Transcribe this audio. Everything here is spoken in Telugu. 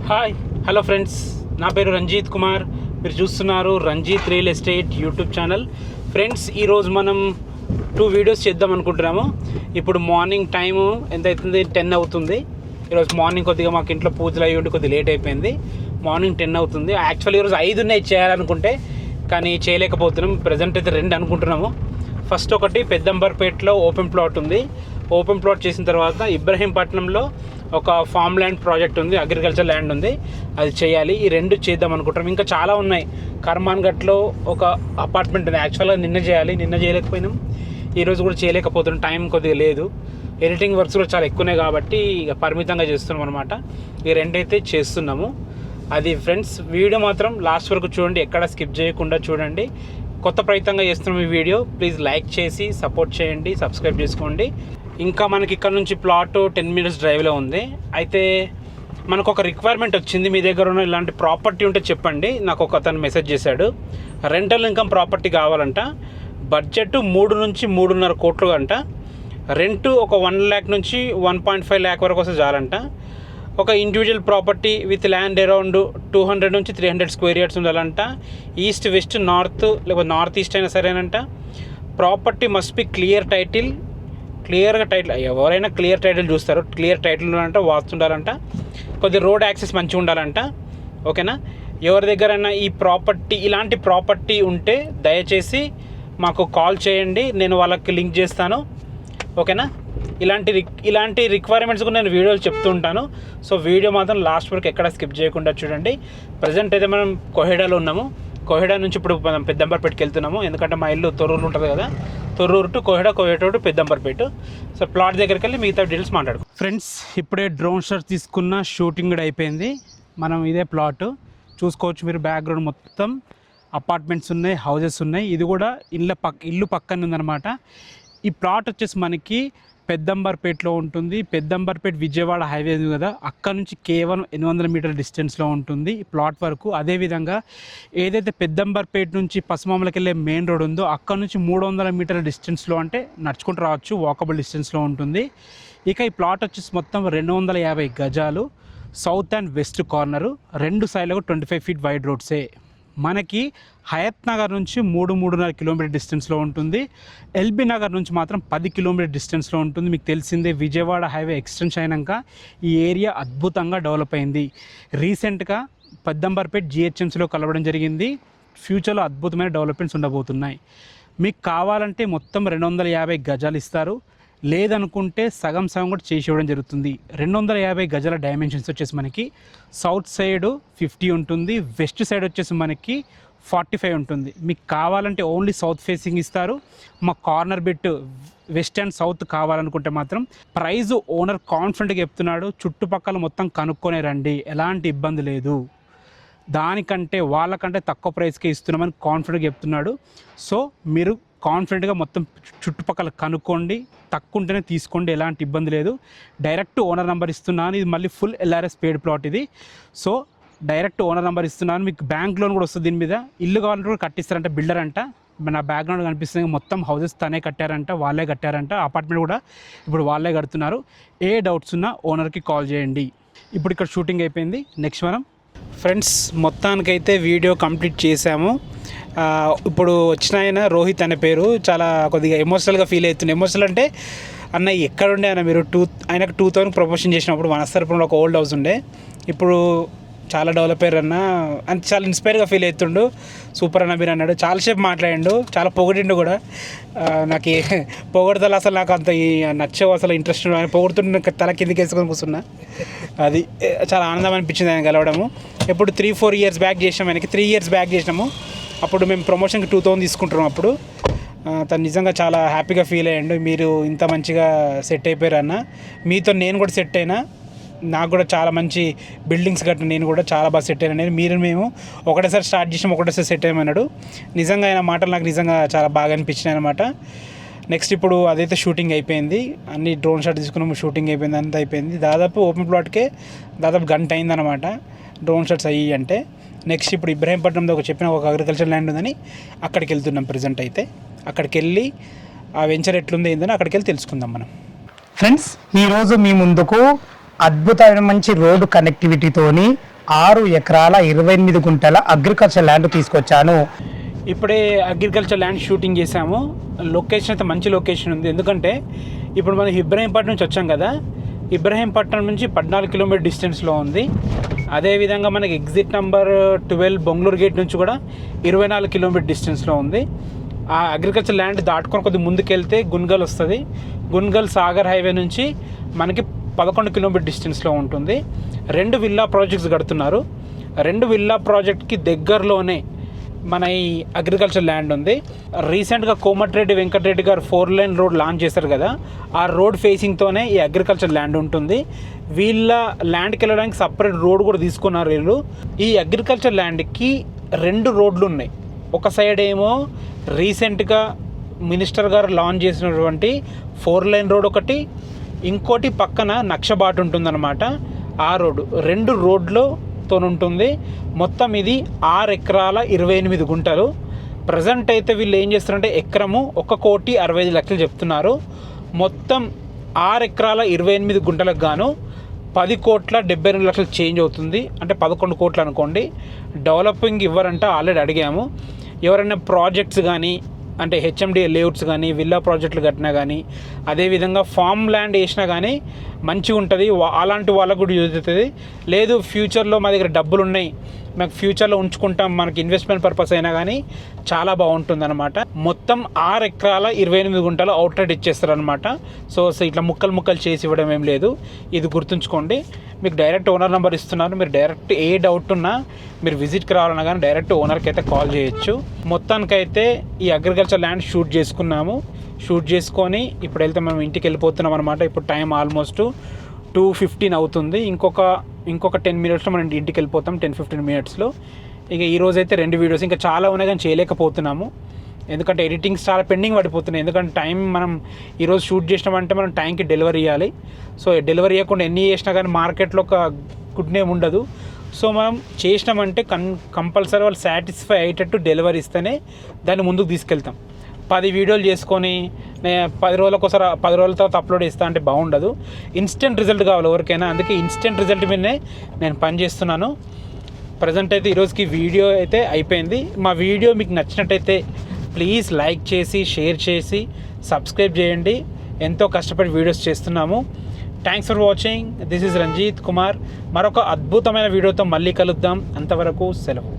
హాయ్ హలో ఫ్రెండ్స్, నా పేరు రంజిత్ కుమార్. మీరు చూస్తున్నారు Ranjith real estate YouTube channel. Friends, ఈరోజు మనం 2 వీడియోస్ చేద్దాం అనుకుంటున్నాము. ఇప్పుడు మార్నింగ్ టైము ఎంత అవుతుంది? 10 అవుతుంది. ఈరోజు మార్నింగ్ కొద్దిగా మాకు ఇంట్లో పూజలు అయ్యి ఉండి కొద్దిగా లేట్ అయిపోయింది. మార్నింగ్ 10 అవుతుంది. యాక్చువల్లీ ఈరోజు 5 ఉన్నాయి చేయాలనుకుంటే, కానీ చేయలేకపోతున్నాం. ప్రజెంట్ అయితే 2 అనుకుంటున్నాము. ఫస్ట్ ఒకటి పెద్దంబర్పేటలో ఓపెన్ ప్లాట్ ఉంది. ఓపెన్ ప్లాట్ చేసిన తర్వాత ఇబ్రహీంపట్నంలో ఒక ఫామ్ ల్యాండ్ ప్రాజెక్ట్ ఉంది, అగ్రికల్చర్ ల్యాండ్ ఉంది, అది చేయాలి. ఈ 2 చేద్దాం అనుకుంటున్నాం. ఇంకా చాలా ఉన్నాయి. కర్మాన్ ఘట్లో ఒక అపార్ట్మెంట్ ఉంది. యాక్చువల్గా నిన్న చేయలేకపోయినాం. ఈరోజు కూడా చేయలేకపోతున్నాం, టైం కొద్దిగా లేదు. ఎడిటింగ్ వర్క్స్ కూడా చాలా ఎక్కువనే కాబట్టి ఇక పరిమితంగా చేస్తున్నాం అనమాట. ఈ 2 అయితే చేస్తున్నాము. అది ఫ్రెండ్స్, వీడియో మాత్రం లాస్ట్ వరకు చూడండి, ఎక్కడ స్కిప్ చేయకుండా చూడండి. కొత్త ప్రయత్నంగా చేస్తున్నాం ఈ వీడియో. ప్లీజ్ లైక్ చేసి సపోర్ట్ చేయండి, సబ్స్క్రైబ్ చేసుకోండి. ఇంకా మనకి ఇక్కడ నుంచి ప్లాట్ 10 minutes డ్రైవ్లో ఉంది. అయితే మనకు ఒక రిక్వైర్మెంట్ వచ్చింది, మీ దగ్గర ఉన్న ఇలాంటి ప్రాపర్టీ ఉంటే చెప్పండి. నాకు ఒక అతను మెసేజ్ చేశాడు. రెంటల్ ఇన్కమ్ ప్రాపర్టీ కావాలంట. బడ్జెట్ 3 నుంచి 3.5 కోట్లు అంట. రెంట్ ఒక 1 lakh నుంచి 1.5 lakh వరకు వస్తే చాలంట. ఒక individual property with land around 200 నుంచి 300 స్క్వేర్ యార్డ్స్ ఉండాలంట. ఈస్ట్ వెస్ట్ నార్త్ లేకపోతే నార్త్ ఈస్ట్ అయినా సరేనంట. ప్రాపర్టీ మస్ట్ బి క్లియర్గా టైటిల్, ఎవరైనా క్లియర్ టైటిల్ చూస్తారు. క్లియర్ టైటిల్ ఉండాలంట, వాస్తు ఉండాలంట, కొద్దిగా రోడ్ యాక్సెస్ మంచిగా ఉండాలంట. ఓకేనా? ఎవరి దగ్గరైనా ఈ ప్రాపర్టీ, ఇలాంటి ప్రాపర్టీ ఉంటే దయచేసి మాకు కాల్ చేయండి, నేను వాళ్ళకి లింక్ చేస్తాను. ఓకేనా? ఇలాంటి రిక్వైర్మెంట్స్ కూడా నేను వీడియోలు చెప్తూ ఉంటాను. సో వీడియో మాత్రం లాస్ట్ వరకు ఎక్కడ స్కిప్ చేయకుండా చూడండి. ప్రజెంట్ అయితే మనం కోహెడాలో ఉన్నాము. కోహెడా నుంచి ఇప్పుడు మనం పెద్దంబర్పేటకి వెళ్తున్నాము. ఎందుకంటే మా ఇల్లు తొర్రూరు ఉంటుంది కదా, Thorrur to Koheda, Koheda to Peddamberpet. So plot దగ్గరికి వెళ్ళి మిగతా డీటెయిల్స్ మాట్లాడుకో. ఫ్రెండ్స్, ఇప్పుడే డ్రోన్ షాట్ తీసుకున్న, షూటింగ్ కూడా అయిపోయింది. మనం ఇదే ప్లాట్ చూసుకోవచ్చు మీరు. బ్యాక్గ్రౌండ్ మొత్తం అపార్ట్మెంట్స్ ఉన్నాయి, హౌజెస్ ఉన్నాయి. ఇది కూడా ఇల్లు పక్కన ఉందన్నమాట. ఈ ప్లాట్ వచ్చేసి మనకి పెద్దంబర్పేటలో ఉంటుంది. పెద్దంబర్పేట విజయవాడ హైవే ఉంది కదా, అక్కడ నుంచి కేవలం 800 మీటర్ల డిస్టెన్స్లో ఉంటుంది ఈ ప్లాట్ వరకు. అదేవిధంగా ఏదైతే పెద్దంబర్పేట నుంచి పసుమామలకి వెళ్ళే మెయిన్ రోడ్ ఉందో అక్కడ నుంచి 300 మీటర్ల డిస్టెన్స్లో, అంటే నడుచుకుంటూ రావచ్చు, వాకబుల్ డిస్టెన్స్లో ఉంటుంది. ఇక ఈ ప్లాట్ వచ్చేసి మొత్తం 250 గజాలు. సౌత్ అండ్ వెస్ట్ కార్నరు, 2 సైడ్లకు 25 feet వైడ్ రోడ్సే. మనకి హయత్ నగర్ నుంచి 3-3.5 కిలోమీటర్ డిస్టెన్స్లో ఉంటుంది. ఎల్బీ నగర్ నుంచి మాత్రం 10 కిలోమీటర్ డిస్టెన్స్లో ఉంటుంది. మీకు తెలిసిందే, విజయవాడ హైవే ఎక్స్టెన్షన్ అయినాక ఈ ఏరియా అద్భుతంగా డెవలప్ అయింది. రీసెంట్గా పెద్దంబర్పేట జిహెచ్ఎంసీలో కలవడం జరిగింది. ఫ్యూచర్లో అద్భుతమైన డెవలప్మెంట్స్ ఉండబోతున్నాయి. మీకు కావాలంటే మొత్తం 250 గజాలు ఇస్తారు, లేదనుకుంటే సగం కూడా చేసి ఇవ్వడం జరుగుతుంది. 250 గజాల డైమెన్షన్స్ వచ్చేసి మనకి సౌత్ సైడ్ 50 ఉంటుంది, వెస్ట్ సైడ్ వచ్చేసి మనకి 45 ఉంటుంది. మీకు కావాలంటే ఓన్లీ సౌత్ ఫేసింగ్ ఇస్తారు. మా corner bit west and south కావాలనుకుంటే మాత్రం ప్రైజ్ ఓనర్ కాన్ఫిడెంట్గా చెప్తున్నాడు, చుట్టుపక్కల మొత్తం కనుక్కొనే రండి, ఎలాంటి ఇబ్బంది లేదు, దానికంటే వాళ్ళకంటే తక్కువ ప్రైస్కే ఇస్తున్నామని కాన్ఫిడెంట్గా చెప్తున్నాడు. సో మీరు కాన్ఫిడెంట్గా మొత్తం చుట్టుపక్కల కనుక్కోండి, తక్కువ ఉంటేనే తీసుకోండి, ఎలాంటి ఇబ్బంది లేదు. డైరెక్ట్ ఓనర్ నెంబర్ ఇస్తున్నాను. ఇది మళ్ళీ ఫుల్ ఎల్ఆర్ఎస్ పేడ్ ప్లాట్ ఇది. సో డైరెక్ట్ ఓనర్ నెంబర్ ఇస్తున్నాను. మీకు బ్యాంక్ లోన్ కూడా వస్తుంది. దీని మీద ఇల్లు కావాలంటే కూడా కట్టిస్తారంట బిల్డర్ అంట. నా బ్యాక్గ్రౌండ్ కనిపిస్తుంది, మొత్తం హౌసెస్ తనే కట్టారంట, వాళ్ళే కట్టారంట. అపార్ట్మెంట్ కూడా ఇప్పుడు వాళ్ళే కడుతున్నారు. ఏ డౌట్స్ ఉన్నా ఓనర్కి కాల్ చేయండి. ఇప్పుడు ఇక్కడ షూటింగ్ అయిపోయింది. నెక్స్ట్ మనం ఫ్రెండ్స్, మొత్తానికైతే వీడియో కంప్లీట్ చేశాము. ఇప్పుడు వచ్చిన ఆయన రోహిత్ అనే పేరు, చాలా కొద్దిగా ఎమోషనల్గా ఫీల్ అవుతుంది. ఎమోషనల్ అంటే, అన్న ఎక్కడుండే అన్న మీరు ఆయనకు 2000 ప్రమోషన్ చేసినప్పుడు వనస్థలపురంలో ఒక ఓల్డ్ హౌస్ ఉండే, ఇప్పుడు చాలా డెవలప్ అయ్యారు అన్న అని చాలా ఇన్స్పైర్గా ఫీల్ అవుతుండు. సూపర్ అన్న మీరు అన్నాడు. చాలాసేపు మాట్లాడిండు, చాలా పొగిడిండు కూడా. నాకు పొగడతలు అసలు నాకు అంత నచ్చవు, అసలు ఇంట్రెస్ట్ ఆయన పొగుడుతుండే తల కిందకి వేసుకొని కూర్చున్నా. అది చాలా ఆనందం అనిపించింది ఆయన కలవడము. ఇప్పుడు 3-4 years బ్యాక్ చేసినాము, ఆయనకి 3 years బ్యాక్ చేసినాము. అప్పుడు మేము ప్రమోషన్కి 2000 తీసుకుంటున్నాం. అప్పుడు తను నిజంగా చాలా హ్యాపీగా ఫీల్ అయ్యాడు. మీరు ఇంత మంచిగా సెట్ అయిపోయారు అన్న, మీతో నేను కూడా సెట్ అయినా, నాకు కూడా చాలా మంచి బిల్డింగ్స్ కట్టిన, నేను కూడా చాలా బాగా సెట్ అయినా. మేము ఒకటేసారి స్టార్ట్ చేసాం, ఒకటేసారి సెట్ అయ్యమన్నాడు. నిజంగా ఆయన మాటలు నాకు నిజంగా చాలా బాగా అనిపించినాయి అనమాట. నెక్స్ట్ ఇప్పుడు అదైతే షూటింగ్ అయిపోయింది, అన్ని డ్రోన్ షాట్ తీసుకున్నాము, షూటింగ్ అయిపోయింది, అంతా అయిపోయింది. దాదాపు ఓపెన్ ప్లాట్కే దాదాపు గంట అయిందనమాట డ్రోన్ షాట్స్ అయ్యి అంటే. నెక్స్ట్ ఇప్పుడు ఇబ్రహీంపట్నంలో చెప్పిన ఒక అగ్రికల్చర్ ల్యాండ్ ఉందని అక్కడికి వెళ్తున్నాం. ప్రజెంట్ అయితే అక్కడికి వెళ్ళి ఆ వెంచర్ ఎట్లుంది ఏందని అక్కడికి వెళ్ళి తెలుసుకుందాం మనం. ఫ్రెండ్స్, ఈరోజు మీ ముందుకు అద్భుతమైన మంచి రోడ్డు కనెక్టివిటీతోని 6 ఎకరాల 28 గుంటల అగ్రికల్చర్ ల్యాండ్ తీసుకొచ్చాను. ఇప్పుడే అగ్రికల్చర్ ల్యాండ్ షూటింగ్ చేసాము. లొకేషన్ అయితే మంచి లొకేషన్ ఉంది. ఎందుకంటే ఇప్పుడు మనం ఇబ్రహీంపట్నం నుంచి వచ్చాం కదా, ఇబ్రహీంపట్నం నుంచి 14 కిలోమీటర్ డిస్టెన్స్లో ఉంది. అదేవిధంగా మనకి ఎగ్జిట్ నెంబర్ 12 బొంగళూరు గేట్ నుంచి కూడా 24 కిలోమీటర్ డిస్టెన్స్లో ఉంది. ఆ అగ్రికల్చర్ ల్యాండ్ దాటుకొని కొద్దిగా ముందుకెళ్తే గున్గల్ వస్తుంది. గున్గల్ సాగర్ హైవే నుంచి మనకి 11 కిలోమీటర్ డిస్టెన్స్లో ఉంటుంది. 2 విల్లా ప్రాజెక్ట్స్ కడుతున్నారు. 2 విల్లా ప్రాజెక్ట్కి దగ్గరలోనే మన ఈ అగ్రికల్చర్ ల్యాండ్ ఉంది. రీసెంట్గా కోమటిరెడ్డి వెంకటరెడ్డి గారు 4 లైన్ రోడ్ లాంచ్ చేశారు కదా, ఆ రోడ్ ఫేసింగ్తోనే ఈ అగ్రికల్చర్ ల్యాండ్ ఉంటుంది. వీళ్ళ ల్యాండ్కి వెళ్ళడానికి సపరేట్ రోడ్ కూడా తీసుకున్నారు వీళ్ళు. ఈ అగ్రికల్చర్ ల్యాండ్కి 2 రోడ్లు ఉన్నాయి. ఒక సైడ్ ఏమో రీసెంట్గా మినిస్టర్ గారు లాంచ్ చేసినటువంటి 4 లైన్ రోడ్ ఒకటి, ఇంకోటి పక్కన నక్షబాటు ఉంటుందన్నమాట. ఆ రోడ్డు 2 రోడ్లతో ఉంటుంది. మొత్తం ఇది 6 ఎకరాల 28 గుంటలు. ప్రజెంట్ అయితే వీళ్ళు ఏం చేస్తారంటే ఎకరము 1,65,00,000 చెప్తున్నారు. మొత్తం 6 ఎకరాల 28 గుంటలకు గాను 10,72,00,000 చేంజ్ అవుతుంది. అంటే 11 కోట్లు అనుకోండి. డెవలపింగ్ ఇవ్వరంట, ఆల్రెడీ అడిగాము. ఎవరైనా ప్రాజెక్ట్స్ కానీ అంటే హెచ్ఎండి లేఅవుట్స్ కానీ విల్లా ప్రాజెక్టులు కట్టినా కానీ అదేవిధంగా ఫామ్ ల్యాండ్ వేసినా కానీ మంచిగా ఉంటుంది. అలాంటి వాళ్ళకు కూడా యూజ్ అవుతుంది. లేదు ఫ్యూచర్లో మా దగ్గర డబ్బులు ఉన్నాయి, మాకు ఫ్యూచర్లో ఉంచుకుంటాం, మనకి ఇన్వెస్ట్మెంట్ పర్పస్ అయినా కానీ చాలా బాగుంటుంది అనమాట. మొత్తం 6 ఎకరాల 28 గుంటలు అవుట్లెట్ ఇచ్చేస్తారనమాట. సో ఇట్లా ముక్కలు చేసి ఇవ్వడం ఏం లేదు, ఇది గుర్తుంచుకోండి. మీకు డైరెక్ట్ ఓనర్ నెంబర్ ఇస్తున్నారు. మీరు డైరెక్ట్ ఏ డౌట్ ఉన్నా మీరు విజిట్కి రావాలన్నా కానీ డైరెక్ట్ ఓనర్కి అయితే కాల్ చేయొచ్చు. మొత్తానికైతే ఈ అగ్రికల్చర్ ల్యాండ్ షూట్ చేసుకున్నాము. షూట్ చేసుకొని ఇప్పుడు వెళ్తే మనం ఇంటికి వెళ్ళిపోతున్నాం అనమాట. ఇప్పుడు టైం ఆల్మోస్ట్ 2:15 అవుతుంది. ఇంకొక 10 మినిట్స్లో మనం ఇంటికి వెళ్ళిపోతాం. 10-15 మినిట్స్లో. ఇక ఈరోజు అయితే 2 వీడియోస్ ఇంకా చాలా ఉన్నాయి కానీ చేయలేకపోతున్నాము. ఎందుకంటే ఎడిటింగ్స్ చాలా పెండింగ్ పడిపోతున్నాయి. ఎందుకంటే టైం మనం ఈరోజు షూట్ చేసినామంటే మనం టైంకి డెలివరీ ఇవ్వాలి. సో డెలివరీ ఇవ్వకుండా ఎన్ని చేసినా కానీ మార్కెట్లో ఒక గుడ్ నేమ్ ఉండదు. సో మనం చేసినామంటే కంపల్సరీ వాళ్ళు సాటిస్ఫై అయ్యేటట్టు డెలివరీ ఇస్తేనే దాన్ని ముందుకు తీసుకెళ్తాం. 10 వీడియోలు చేసుకొని 10 రోజులకోసారి 10 రోజుల తర్వాత అప్లోడ్ చేస్తా అంటే బాగుండదు. ఇన్స్టెంట్ రిజల్ట్ కావాలి ఎవరికైనా. అందుకే ఇన్స్టెంట్ రిజల్ట్ మీదనే నేను పని చేస్తున్నాను. ప్రజెంట్ అయితే ఈరోజుకి వీడియో అయితే అయిపోయింది. మా వీడియో మీకు నచ్చినట్టయితే ప్లీజ్ లైక్ చేసి షేర్ చేసి సబ్స్క్రైబ్ చేయండి. ఎంతో కష్టపడి వీడియోస్ చేస్తున్నాము. Thanks for watching. This is Ranjith Kumar. మరొక అద్భుతమైన వీడియోతో మళ్ళీ కలుద్దాం. అంతవరకు సెలవు.